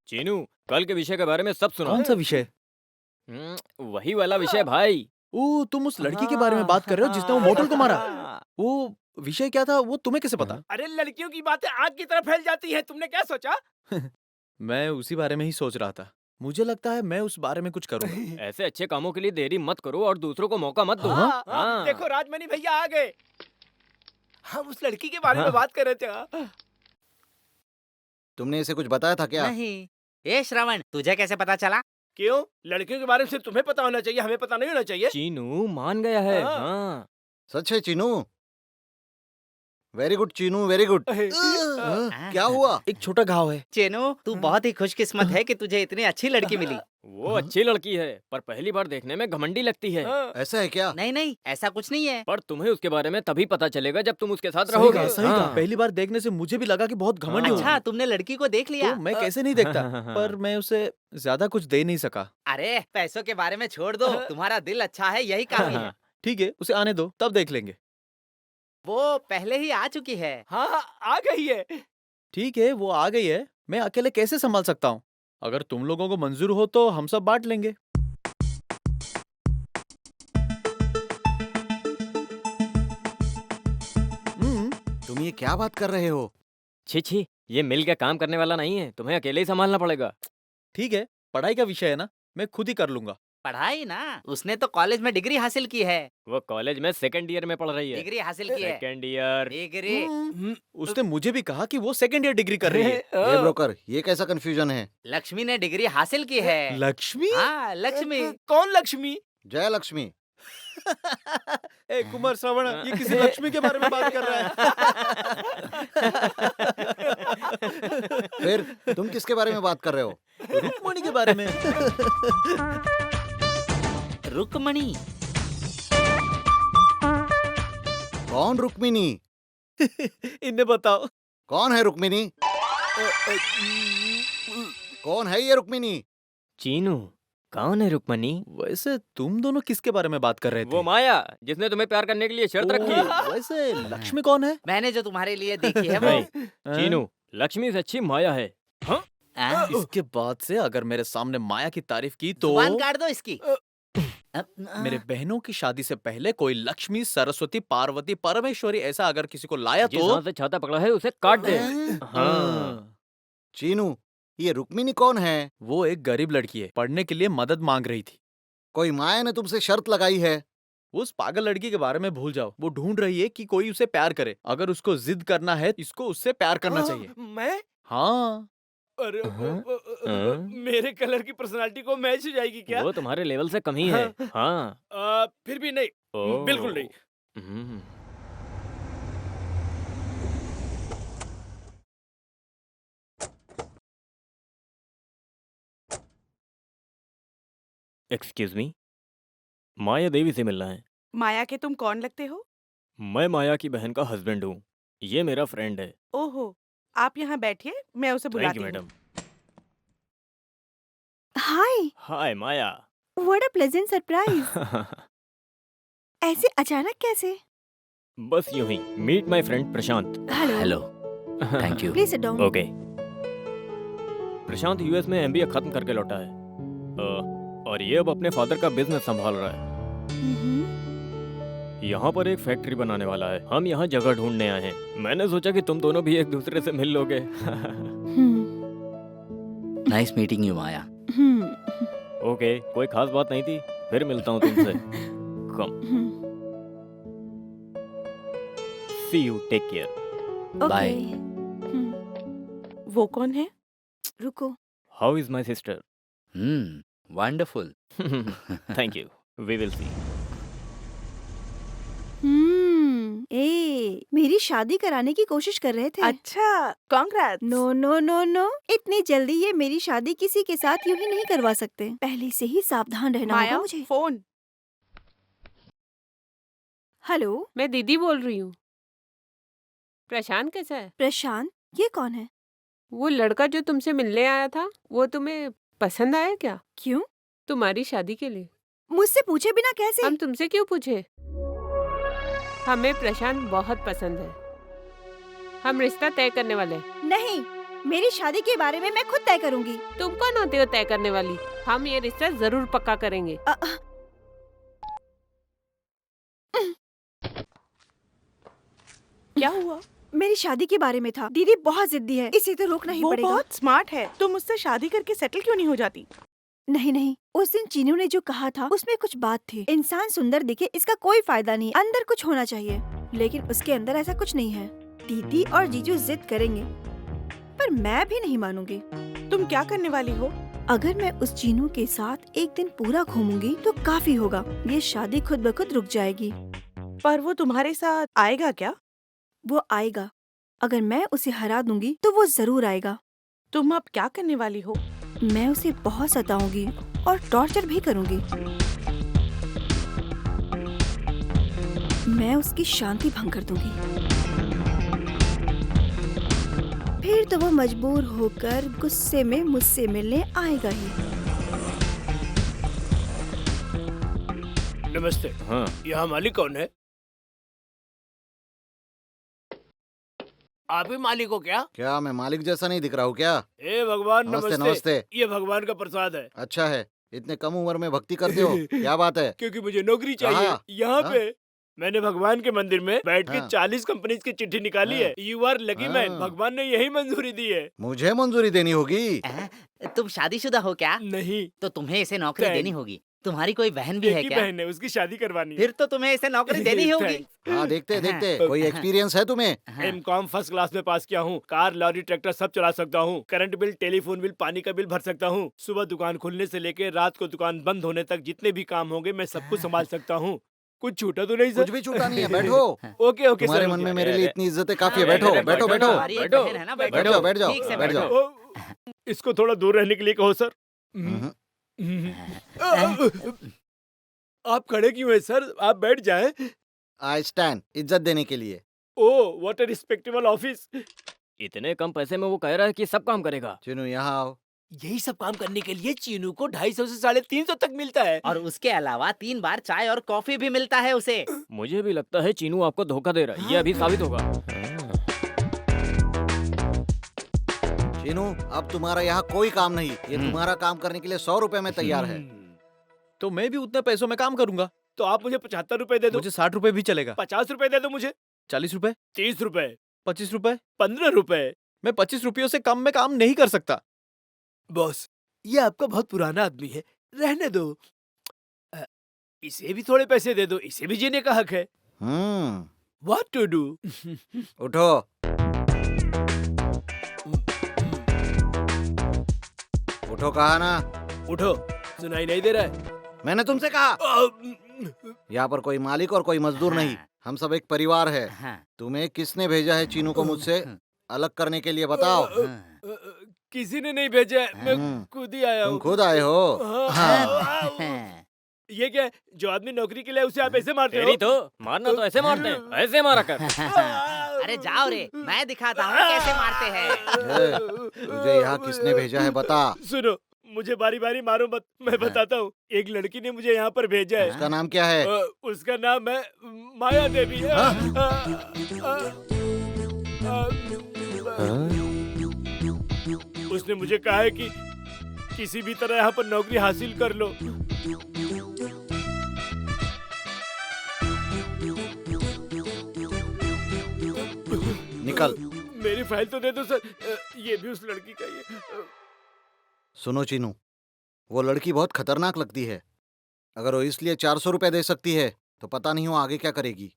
चीनू, कल के विषय के बारे में सब सुना। कौन सा विषय? वही वाला विषय भाई। ओ, तुम उस लड़की के बारे में बात कर रहे हो जिसने वो मोटल को मारा? वो विषय क्या था वो तुम्हें कैसे पता? अरे लड़कियों की बातें आग की तरह फैल जाती है, तुमने क्या सोचा? मैं उसी बारे में ही सोच रहा था। मुझे लगता है मैं उस बारे में कुछ करूंगा। ऐसे अच्छे कामों के लिए देरी मत करो और दूसरों को मौका मत दो। हाँ, देखो राजमणि भैया आ गए। हम उस लड़की के बारे में बात कर रहे थे। तुमने इसे कुछ बताया था क्या? नहीं। ए श्रवण, तुझे कैसे पता चला? क्यों? लड़कियों के बारे में सिर्फ तुम्हें पता होना चाहिए, हमें पता नहीं होना चाहिए? चीनू मान गया है। हाँ। हाँ। सच है Chinu? Very good Chinu, very good. क्या हुआ? एक छोटा घाव है। चेनू, तू बहुत ही खुशकिस्मत है कि तुझे इतनी अच्छी लड़की मिली। वो अच्छी लड़की है पर पहली बार देखने में घमंडी लगती है। ऐसा है क्या? नहीं नहीं, ऐसा कुछ नहीं है। पर तुम्हें उसके बारे में तभी पता चलेगा जब तुम उसके साथ सही रहोगे। कहा, सही कहा। हाँ। पहली बार देखने से मुझे भी लगा कि बहुत घमंडी अच्छा, हूँ। तुमने लड़की को देख लिया? तो मैं कैसे नहीं देखता, पर मैं उसे ज्यादा कुछ दे नहीं सका। अरे पैसों के बारे में छोड़ दो, तुम्हारा दिल अच्छा है, यही काफी है। ठीक है, उसे आने दो, तब देख लेंगे। वो पहले ही आ चुकी है। हाँ, आ गई है। ठीक है, वो आ गई है। मैं अकेले कैसे संभाल सकता हूँ? अगर तुम लोगों को मंजूर हो तो हम सब बांट लेंगे। तुम ये क्या बात कर रहे हो? छी छी, ये मिल के काम करने वाला नहीं है, तुम्हें अकेले ही संभालना पड़ेगा। ठीक है, पढ़ाई का विषय है ना, मैं खुद ही कर लूंगा। पढ़ाई ना, उसने तो कॉलेज में डिग्री हासिल की है। वो कॉलेज में सेकंड ईयर में पढ़ रही है। डिग्री हासिल की है। Second year. डिग्री। उसने मुझे भी कहा कि वो सेकंड ईयर डिग्री कर रही है। ये ब्रोकर, ये कैसा कंफ्यूजन है? लक्ष्मी ने डिग्री हासिल की है। लक्ष्मी? हाँ, लक्ष्मी। कौन लक्ष्मी? जय लक्ष्मी। ए कुमार श्रवण, ये किसी लक्ष्मी के बारे में बात कर रहा है। फिर तुम किसके बारे में बात कर रहे हो? रुक्मणी के बारे में। रुक्मणी? कौन रुक्मिनी? इन्हें बताओ। कौन है रुक्मिनी? कौन है ये रुक्मिनी? चीनू, कौन है रुक्मणी? वैसे तुम दोनों किसके बारे में बात कर रहे थे? वो माया, जिसने तुम्हें प्यार करने के लिए शर्त रखी है। वैसे लक्ष्मी कौन है? मैंने जो तुम्हारे लिए देखी है वो। नहीं, चीनू, लक्ष्मी से अच्छी माया है। हाँ? इसके बाद से अगर मेरे सामने माया की तारीफ की तो जुबान काट दो इसकी। मेरे बहनों की शादी से पहले कोई लक्ष्मी, सरस्वती, पार्वती, परमेश्वरी ऐसा अगर किसी को लाया जिस तो हाथ से छाता पकड़ा है उसे काट दे। हाँ। हाँ। चीनू, ये रुक्मिनी कौन है? वो एक गरीब लड़की है, पढ़ने के लिए मदद मांग रही थी। कोई माया ने तुमसे शर्त लगाई है? उस पागल लड़की के बारे में भूल जाओ। वो ढूंढ रही है कि कोई उसे प्यार करे। अगर उसको जिद करना है, इसको उससे प्यार करना चाहिए। मैं? हाँ। अरे हाँ? मेरे कलर की पर्सनालिटी को मैच हो जाएगी क्या? वो तुम्हारे लेवल से कम ही है। हाँ। फिर भी नहीं, ओह। बिल्कुल नहीं। हम्म। एक्सक्यूज मी, माया देवी से मिलना है। माया के तुम कौन लगते हो? मैं माया की बहन का हस्बैंड हूँ। ये मेरा फ्रेंड है। ओहो, आप यहाँ बैठिए, मैं उसे थैंक बुलाती यू हूँ। Madam. Hi, hi Maya. What a pleasant surprise. ऐसे अचानक कैसे? बस यूं ही। Meet my friend Prashant. Hello, thank you. Please sit down. Okay. Prashant US में एमबीए खत्म करके लौटा है और ये अब अपने फादर का बिजनेस संभाल रहा है। यहाँ पर एक फैक्ट्री बनाने वाला है। हम यहाँ जगह ढूंढने आए हैं। मैंने सोचा कि तुम दोनों भी एक दूसरे से मिल लोगे। Nice meeting you Maya. Okay, कोई खास बात नहीं थी। फिर मिलता हूँ तुमसे। Come. See you, take care. Bye. वो कौन है? रुको। How is my sister? Wonderful. Thank you, we will see. मेरी शादी कराने की कोशिश कर रहे थे। अच्छा, congrats. No no no no, इतनी जल्दी ये मेरी शादी किसी के साथ यूं ही नहीं करवा सकते। पहले से ही सावधान रहना होगा माया, मुझे। फोन। हेलो, मैं दीदी बोल रही हूँ। प्रशांत कैसा है? प्रशांत, ये कौन है? वो लड़का जो तुमसे मिलने आया था, वो तुम्हें पसंद आया क्या? क्यों? तुम्हारी शादी के लिए। मुझसे पूछे बिना कैसे? हम तुमसे क्यों पूछे? हमें प्रशांत बहुत पसंद है। हम रिश्ता तय करने वाले हैं। नहीं, मेरी शादी के बारे में मैं खुद तय करूंगी। तुम कौन होते हो तय करने वाली? हम ये रिश्ता जरूर पक्का करेंगे। क्या हुआ? मेरी शादी के बारे में था। दीदी बहुत जिद्दी है, इसे तो रोकना ही वो पड़ेगा। बहुत स्मार्ट है। तुम उससे शादी करके सेटल क्यों नहीं हो जाती? नहीं नहीं, उस दिन चीनू ने जो कहा था उसमें कुछ बात थी। इंसान सुंदर दिखे इसका कोई फायदा नहीं, अंदर कुछ होना चाहिए। लेकिन उसके अंदर ऐसा कुछ नहीं है। दीदी और जीजू जिद करेंगे पर मैं भी नहीं मानूंगी। तुम क्या करने वाली हो? अगर मैं उस चीनू के साथ एक दिन पूरा घूमूंगी तो काफी होगा। ये शादी खुद ब खुद रुक जाएगी। पर वो तुम्हारे साथ आएगा क्या? वो आएगा। अगर मैं उसे हरा दूंगी तो वो जरूर आएगा। तुम अब क्या करने वाली हो? मैं उसे बहुत सताऊंगी और टॉर्चर भी करूंगी। मैं उसकी शांति भंग कर दूंगी। फिर तो वो मजबूर होकर गुस्से में मुझसे मिलने आएगा ही। नमस्ते। हाँ, यहाँ मालिक कौन है? आप ही मालिक हो क्या? क्या मैं मालिक जैसा नहीं दिख रहा हूँ क्या? ए भगवान, नमस्ते नमस्ते। नमस्ते। ये भगवान का प्रसाद है। अच्छा है, इतने कम उम्र में भक्ति करते हो, क्या बात है? क्योंकि मुझे नौकरी चाहिए कहाँ? यहाँ हाँ? पे। मैंने भगवान के मंदिर में बैठ के हाँ। 40 कंपनीज की चिट्ठी निकाली हाँ। है। You are lucky man. हाँ। भगवान ने यही मंजूरी दी है। मुझे मंजूरी देनी होगी। तुम शादीशुदा हो क्या? नहीं, तो तुम्हें इसे नौकरी Thanks. देनी होगी। तुम्हारी कोई बहन भी एक है ही क्या? बहन है, उसकी शादी करवानी है। फिर तो तुम्हें इसे नौकरी देनी होगी। Thanks. हाँ देखते देखते, हाँ। कोई एक्सपीरियंस है तुम्हें? हाँ। एमकॉम फर्स्ट क्लास में पास किया हूँ। कार, लॉरी, ट्रैक्टर सब चला सकता हूँ। करंट बिल, टेलीफोन बिल, पानी का बिल भर सकता हूँ। सुबह दुकान खुलने से लेके रात को दुकान बंद होने तक जितने भी काम होंगे मैं सब कुछ संभाल सकता हूँ। कुछ छूटा तो नहीं सर? कुछ भी छूटा नहीं है, बैठो। ओके ओके तुम्हारे सर, मन में ओके। मेरे लिए इतनी इज्जत है, काफी है। अरे, बैठो अरे, बैठो बैठो, बैठो। हमारी एक बैठो, बहन है ना, बैठ जाओ बैठ जाओ ठीक से बैठ जाओ। ओ, इसको थोड़ा दूर रहने के लिए कहो सर। हम्म। आप खड़े क्यों हैं सर? आप बैठ जाएं। आई स्टैंड, इज्जत देने के लिए। ओह, व्हाट अ रिस्पेक्टेबल ऑफिस। इतने कम पैसे में वो कह रहा है कि सब काम करेगा। चीनू यहाँ आओ। यही सब काम करने के लिए चीनू को 250 से 350 तक मिलता है। और उसके अलावा 3 बार चाय और कॉफी भी मिलता है उसे। मुझे भी लगता है चीनू आपको धोखा दे रहा है। ये अभी साबित होगा। चीनू, अब तुम्हारा यहाँ कोई काम नहीं। ये तुम्हारा काम करने के लिए 100 रुपए में तैयार है। तो मैं भी उतने पैसों में काम करूंगा। तो आप मुझे 75 रुपए दे दो। मुझे 60 रुपए भी चलेगा। 50 रुपए दे दो मुझे। 40 रुपए, 30 रुपए, 25 रुपए। 15 रुपए। मैं 25 रुपयों से कम में काम नहीं कर सकता। बॉस, ये आपका बहुत पुराना आदमी है, रहने दो। इसे भी थोड़े पैसे दे दो, इसे भी जीने का हक है। What to do? उठो। उठो कहा ना। उठो, सुनाई नहीं दे रहा है? मैंने तुमसे कहा। यहाँ पर कोई मालिक और कोई मजदूर नहीं, हम सब एक परिवार है। हाँ। तुम्हें किसने भेजा है चीनू को मुझसे अलग करने के लिए, बताओ। किसी ने नहीं भेजा है, मैं हम्म। खुद ही आया तुम हूँ। खुद आए हो। हाँ। ये क्या है? जो आदमी नौकरी के लिए उसे आप ऐसे मारते तेरी हो? तो मारना तो ऐसे मारते हैं, ऐसे मारा कर। अरे जाओ रे, मैं दिखाता हूँ कैसे मारते हैं। तुझे यहाँ किसने भेजा है, बता। सुनो, मुझे बारी बारी मारो मत, मैं बताता हूँ। एक लड़की ने मुझे यहाँ पर भेजा है। उसका नाम क्या है? उसका नाम है माया देवी। उसने मुझे कहा है कि किसी भी तरह यहाँ पर नौकरी हासिल कर लो। निकल। मेरी फाइल तो दे दो सर। ये भी उस लड़की का ही है। सुनो चीनू, वो लड़की बहुत खतरनाक लगती है। अगर वो इसलिए 400 रुपए दे सकती है तो पता नहीं वो आगे क्या करेगी।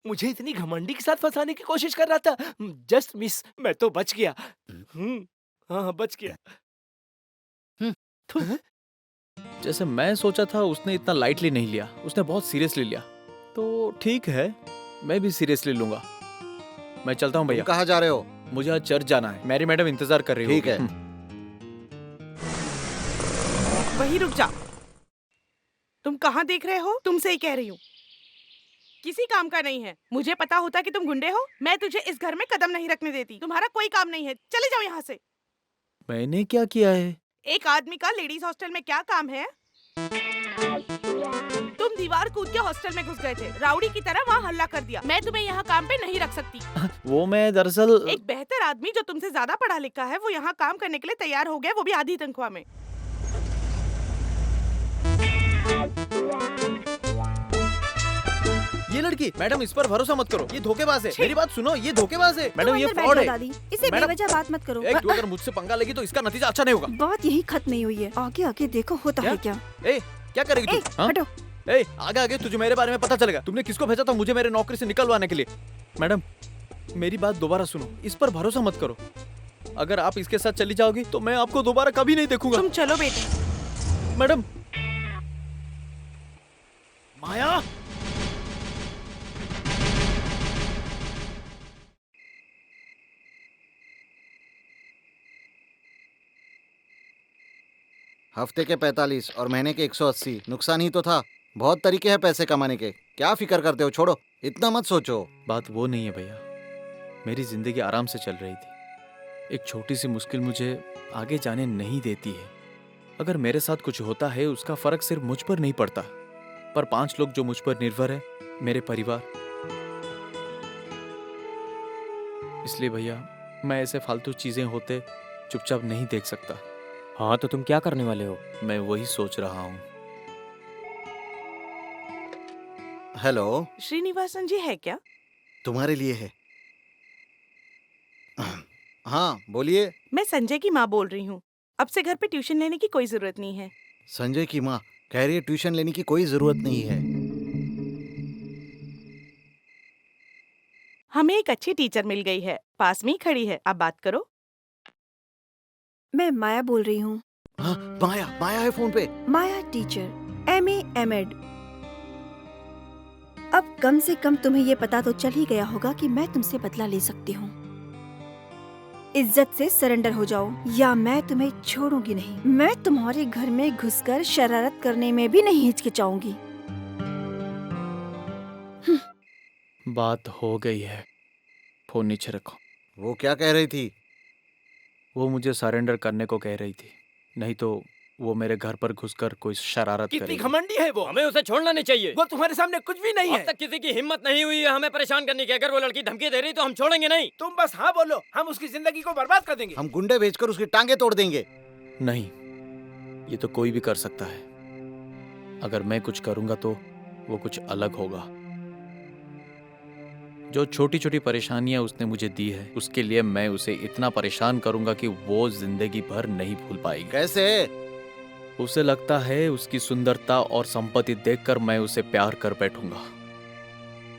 मुझे इतनी घमंडी के साथ फंसाने की कोशिश कर रहा था। जस्ट मिस, मैं तो बच गया। हाँ, बच गया। जैसे मैं सोचा था उसने इतना लाइटली नहीं लिया, उसने बहुत सीरियसली लिया। तो ठीक है, मैं भी सीरियसली लूंगा। मैं चलता हूँ तुम भैया, कहाँ जा रहे हो? मुझे आज चर्च जाना है। मैरी मैडम इंतजार कर रही ठीक है। होगी। वहीं रुक जा। तुम कहाँ देख रहे हो? तुमसे ही कह रही हूँ। किसी काम का नहीं है। मुझे पता होता कि तुम गुंडे हो, मैं तुझे इस घर में कदम नहीं रखने देती। तुम्हारा कोई काम नहीं है, चले जाओ यहाँ से। मैंने क्या किया है? एक आदमी का लेडीज हॉस्टल में क्या काम है? तुम दीवार कूद के हॉस्टल में घुस गए थे, राउडी की तरह वहाँ हल्ला कर दिया। मैं तुम्हें यहाँ काम पे नहीं रख सकती। वो मैं दरअसल एक बेहतर आदमी जो तुमसे ज्यादा पढ़ा लिखा है वो यहाँ काम करने के लिए तैयार हो गया, वो भी आधी तनख्वाह में। ये लड़की, मैडम इस पर भरोसा मत करो, ये धोखेबाज है। मेरी बात सुनो, ये धोखेबाज है मैडम, ये अंदर बैठ फ्रॉड जाओ है। दादी, इसे मैडम- बेवजह बात मत करो। तू अगर मुझसे पंगा लेगी तो इसका नतीजा अच्छा नहीं होगा। बात यही खत्म नहीं हुई है, आगे आगे देखो होता है क्या। ए, क्या करेगी ए, तू? हाँ? हटो। ए, आगे आगे तुझे मेरे बारे में पता चलेगा। तुमने किसको भेजा था मुझे मेरे नौकरी से निकलवाने के लिए? मैडम मेरी बात दोबारा सुनो, इस पर भरोसा मत करो। अगर आप इसके साथ चली जाओगी तो मैं आपको दोबारा कभी नहीं देखूंगा। तुम चलो बेटी। मैडम। माया, हफ्ते के 45 और महीने के 180, नुकसान ही तो था। बहुत तरीके हैं पैसे कमाने के, क्या फिक्र करते हो, छोड़ो, इतना मत सोचो। बात वो नहीं है भैया, मेरी जिंदगी आराम से चल रही थी। एक छोटी सी मुश्किल मुझे आगे जाने नहीं देती है। अगर मेरे साथ कुछ होता है उसका फर्क सिर्फ मुझ पर नहीं पड़ता, पर 5 लोग जो मुझ पर निर्भर है, मेरे परिवार। इसलिए भैया मैं ऐसे फालतू चीजें होते चुपचाप नहीं देख सकता। हाँ तो तुम क्या करने वाले हो? मैं वही सोच रहा हूँ। हेलो, श्रीनिवासन जी है क्या? तुम्हारे लिए है। हाँ बोलिए। मैं संजय की माँ बोल रही हूँ। अब से घर पे ट्यूशन लेने की कोई जरूरत नहीं है। संजय की माँ कह रही है ट्यूशन लेने की कोई जरूरत नहीं है। हमें एक अच्छी टीचर मिल गई है, पास में ही खड़ी है, आप बात करो। मैं माया बोल रही हूँ। हाँ, माया, माया है फोन पे। माया टीचर, MA MEd। अब कम से कम तुम्हें ये पता तो चल ही गया होगा कि मैं तुमसे बदला ले सकती हूँ। इज्जत से सरेंडर हो जाओ या मैं तुम्हें छोड़ूंगी नहीं। मैं तुम्हारे घर में घुसकर शरारत करने में भी नहीं हिचकिचाऊंगी। बात हो गई है, फोन नीचे रखो। वो क्या कह रही थी? वो मुझे सरेंडर करने को कह रही थी, नहीं तो वो मेरे घर पर घुसकर कोई शरारत कितनी करेगी। घमंडी है वो। हमें उसे छोड़ना नहीं चाहिए। वो तुम्हारे सामने कुछ भी नहीं अब है। तक किसी की हिम्मत नहीं हुई है हमें परेशान करने की। अगर वो लड़की धमकी दे रही तो हम छोड़ेंगे नहीं। तुम बस हाँ बोलो, हम उसकी जिंदगी को बर्बाद कर देंगे। हम गुंडे भेजकर उसकी टांगे तोड़ देंगे। नहीं, ये तो कोई भी कर सकता है। अगर मैं कुछ करूंगा तो वो कुछ अलग होगा। जो छोटी छोटी परेशानियां उसने मुझे दी है, उसके लिए मैं उसे इतना परेशान करूंगा कि वो जिंदगी भर नहीं भूल पाएगी। कैसे? उसे लगता है उसकी सुंदरता और संपत्ति देखकर मैं उसे प्यार कर बैठूंगा,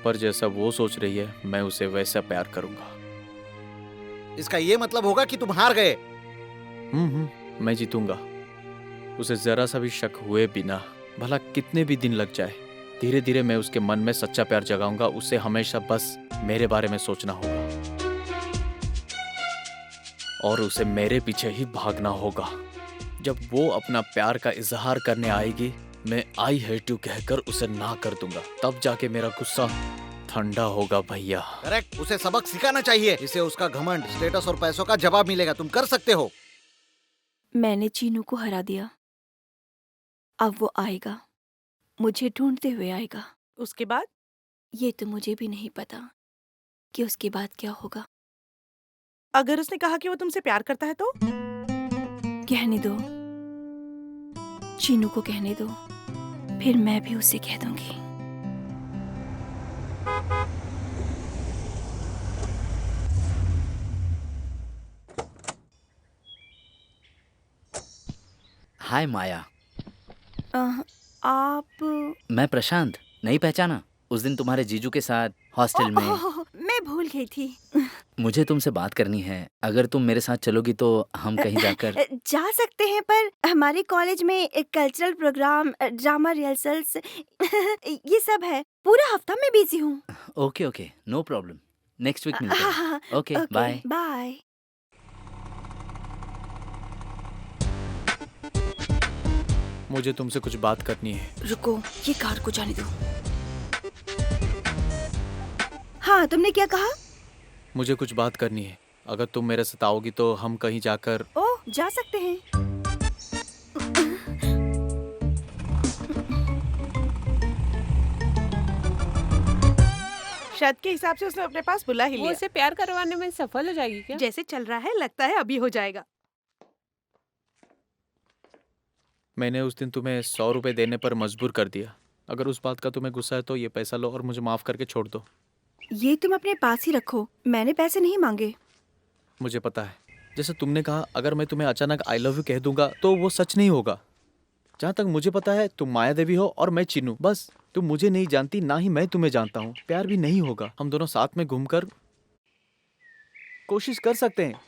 पर जैसा वो सोच रही है मैं उसे वैसा प्यार करूंगा। इसका ये मतलब होगा कि तुम हार गए। मैं जीतूंगा। उसे जरा सा भी शक हुए बिना, भला कितने भी दिन लग जाए, धीरे धीरे मैं उसके मन में सच्चा प्यार जगाऊंगा। उसे हमेशा बस मेरे बारे में सोचना होगा और उसे मेरे पीछे ही भागना होगा। जब वो अपना प्यार का इजहार करने आएगी, मैं आई हेट यू कहकर उसे ना कर दूंगा। तब जाके मेरा गुस्सा ठंडा होगा भैया। करेक्ट, उसे सबक सिखाना चाहिए। इसे उसका घमंड, स्टेटस और पैसों का जवाब मिलेगा। तुम कर सकते हो। मैंने चीनू को हरा दिया, अब वो आएगा, मुझे ढूंढते हुए आएगा। उसके बाद? ये तो मुझे भी नहीं पता कि उसके बाद क्या होगा। अगर उसने कहा कि वो तुमसे प्यार करता है तो? कहने दो, चीनू को कहने दो, फिर मैं भी उसे कह दूंगी। हाय माया, आप? मैं प्रशांत, नहीं पहचाना? उस दिन तुम्हारे जीजू के साथ हॉस्टल में। मैं भूल गई थी। मुझे तुमसे बात करनी है। अगर तुम मेरे साथ चलोगी तो हम कहीं जाकर। जा सकते हैं, पर हमारे कॉलेज में एक कल्चरल प्रोग्राम, ड्रामा रिहर्सल्स ये सब है। पूरा हफ्ता मैं बिजी हूँ। Okay okay, no problem, next week मिलते हैं। Okay bye. बाय। मुझे तुमसे कुछ बात करनी है। रुको, ये कार को जाने दो। हाँ, तुमने क्या कहा? मुझे कुछ बात करनी है। अगर तुम मेरे साथ आओगी तो हम कहीं जाकर। ओह, जा सकते हैं। शर्त के हिसाब से उसने अपने पास बुला ही वो लिया। उसे प्यार करवाने में सफल हो जाएगी क्या? जैसे चल रहा है लगता है अभी हो जाएगा। मैंने उस दिन तुम्हें 100 रुपए देने पर मजबूर कर दिया। अगर उस बात का तुम्हें गुस्सा है तो ये पैसा लो और मुझे माफ करके छोड़ दो। ये तुम अपने पास ही रखो, मैंने पैसे नहीं मांगे। मुझे पता है, जैसे तुमने कहा, अगर मैं तुम्हें अचानक आई लव यू कह दूंगा तो वो सच नहीं होगा। जहाँ तक मुझे पता है तुम माया देवी हो और मैं चिन्नू। बस तुम मुझे नहीं जानती, ना ही मैं तुम्हें जानता हूँ। प्यार भी नहीं होगा। हम दोनों साथ में घूमकर कोशिश कर सकते हैं।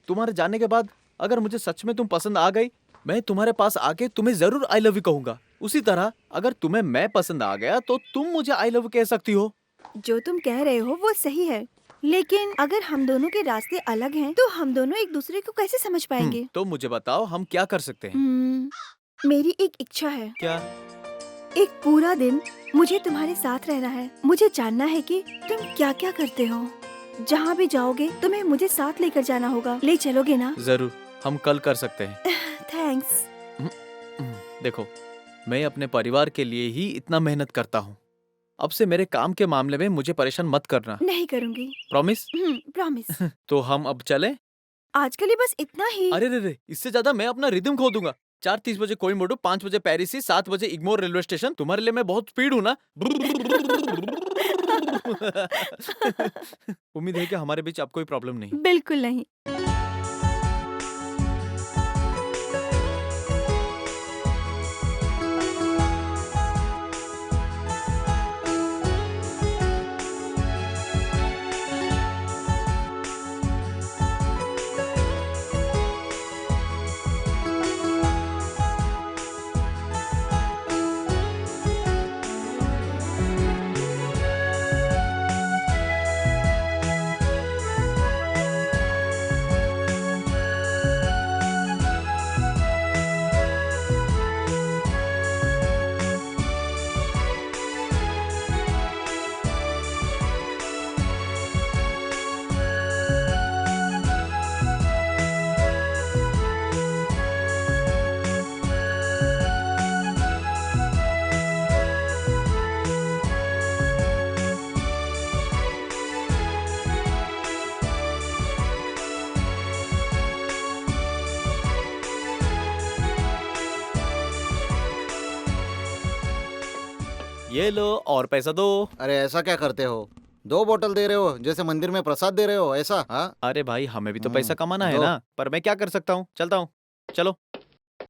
तुम्हारे जाने के बाद अगर मुझे सच में तुम पसंद आ गई, मैं तुम्हारे पास आके तुम्हें जरूर आई लव यू कहूंगा। उसी तरह अगर तुम्हें मैं पसंद आ गया तो तुम मुझे आई लव यू कह सकती हो। जो तुम कह रहे हो वो सही है, लेकिन अगर हम दोनों के रास्ते अलग हैं, तो हम दोनों एक दूसरे को कैसे समझ पाएंगे? तो मुझे बताओ हम क्या कर सकते हैं? मेरी एक इच्छा है। क्या? एक पूरा दिन मुझे तुम्हारे साथ रहना है। मुझे जानना है कि तुम क्या क्या करते हो। जहाँ भी जाओगे तुम्हें मुझे साथ लेकर जाना होगा। ले चलोगे ना? जरूर, हम कल कर सकते हैं। थैंक्स। देखो, मैं अपने परिवार के लिए ही इतना मेहनत करता हूँ। अब से मेरे काम के मामले में मुझे परेशान मत करना। नहीं करूँगी। प्रॉमिस? प्रॉमिस। तो हम अब चलें? आज के लिए बस इतना ही। अरे रे, इससे ज्यादा मैं अपना रिदम खो दूंगा। 4:30 बजे कोयम्बटूर, 5 बजे पेरिस, 7 बजे इग्मोर रेलवे स्टेशन। तुम्हारे लिए मैं बहुत स्पीड हूँ ना? उम्मीद है कि हमारे बीच अब कोई प्रॉब्लम नहीं। बिल्कुल नहीं। ये लो और पैसा दो। अरे ऐसा क्या करते हो? 2 बोतल दे रहे हो जैसे मंदिर में प्रसाद दे रहे हो, ऐसा? हाँ, अरे भाई, हमें भी तो पैसा कमाना है दो। ना। पर मैं क्या कर सकता हूँ, चलता हूँ। चलो।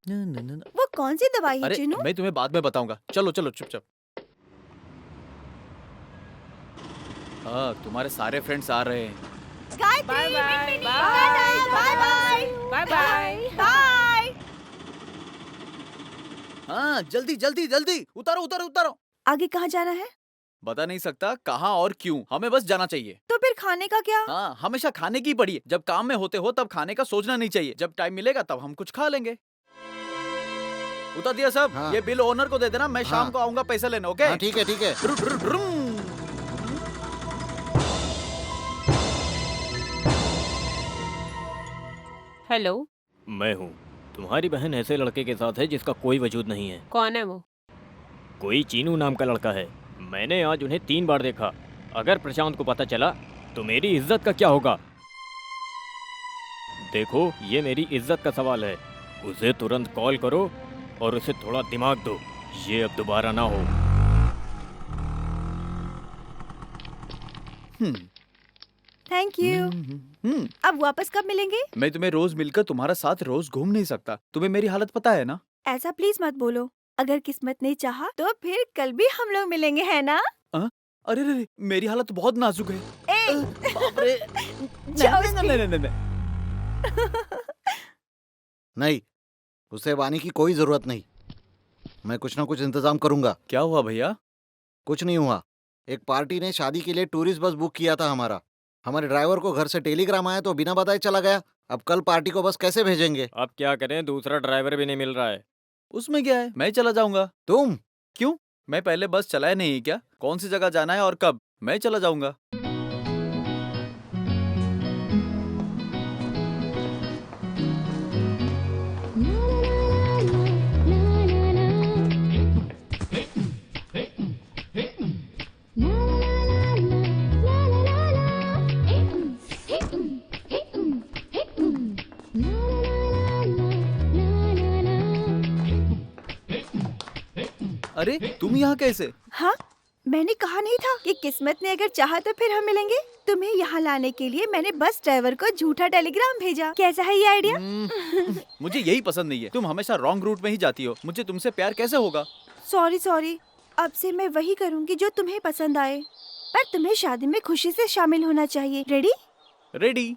न। वो कौन सी दवाई है अरे चिनू? मैं तुम्हें बाद में बताऊंगा। चलो चलो चुपचाप। हाँ, तुम्हारे सारे फ्रेंड्स आ रहे हैं। Bye bye bye bye bye. Bye. हाँ, जल्दी जल्दी जल्दी उतारो उतारो उतारो। आगे कहाँ जाना है? बता नहीं सकता कहाँ और क्यों, हमें बस जाना चाहिए। तो फिर खाने का क्या? हाँ, हमेशा खाने की पड़ी है। जब काम में होते हो तब खाने का सोचना नहीं चाहिए। जब टाइम मिलेगा तब हम कुछ खा लेंगे। उतार दिया सब। हाँ। ये बिल ओनर को दे देना, मैं शाम हाँ। को आऊंगा पैसा लेने। ओके? हाँ, ठीक है ठीक है। हेलो, मैं हूँ। तुम्हारी बहन ऐसे लड़के के साथ है जिसका कोई वजूद नहीं है। कौन है वो? कोई चीनू नाम का लड़का है। मैंने आज उन्हें 3 बार देखा। अगर प्रशांत को पता चला तो मेरी इज्जत का क्या होगा? देखो, ये मेरी इज्जत का सवाल है। उसे तुरंत कॉल करो और उसे थोड़ा दिमाग दो। ये अब दोबारा ना हो। Thank you. अब वापस कब मिलेंगे? मैं तुम्हें रोज मिलकर तुम्हारा साथ रोज घूम नहीं सकता। तुम्हें मेरी हालत पता है ना? ऐसा प्लीज मत बोलो। अगर किस्मत ने चाहा तो फिर कल भी हम लोग मिलेंगे, है ना? अरे रे, मेरी हालत बहुत नाजुक है। ए! बाप रे। जाओ नहीं। नहीं, उसे वानी की कोई जरूरत नहीं। मैं कुछ ना कुछ इंतजाम करूंगा। क्या हुआ भैया? कुछ नहीं हुआ। एक पार्टी ने शादी के लिए टूरिस्ट बस बुक किया था हमारा। हमारे ड्राइवर को घर से टेलीग्राम आया तो बिना बताए चला गया। अब कल पार्टी को बस कैसे भेजेंगे? अब क्या करें, दूसरा ड्राइवर भी नहीं मिल रहा है। उसमें क्या है, मैं चला जाऊंगा। तुम? क्यों? मैं पहले बस चलाया नहीं क्या? कौन सी जगह जाना है और कब, मैं चला जाऊंगा। अरे तुम यहाँ कैसे? हाँ, मैंने कहा नहीं था कि किस्मत ने अगर चाहा तो फिर हम मिलेंगे। तुम्हें यहाँ लाने के लिए मैंने बस ड्राइवर को झूठा टेलीग्राम भेजा। कैसा है ये आइडिया? मुझे यही पसंद नहीं है। तुम हमेशा रॉन्ग रूट में ही जाती हो। मुझे तुमसे प्यार कैसे होगा? सॉरी, अब से मैं वही करूँगी जो तुम्हें पसंद आए। पर तुम्हें शादी में खुशी से शामिल होना चाहिए। रेडी? रेडी।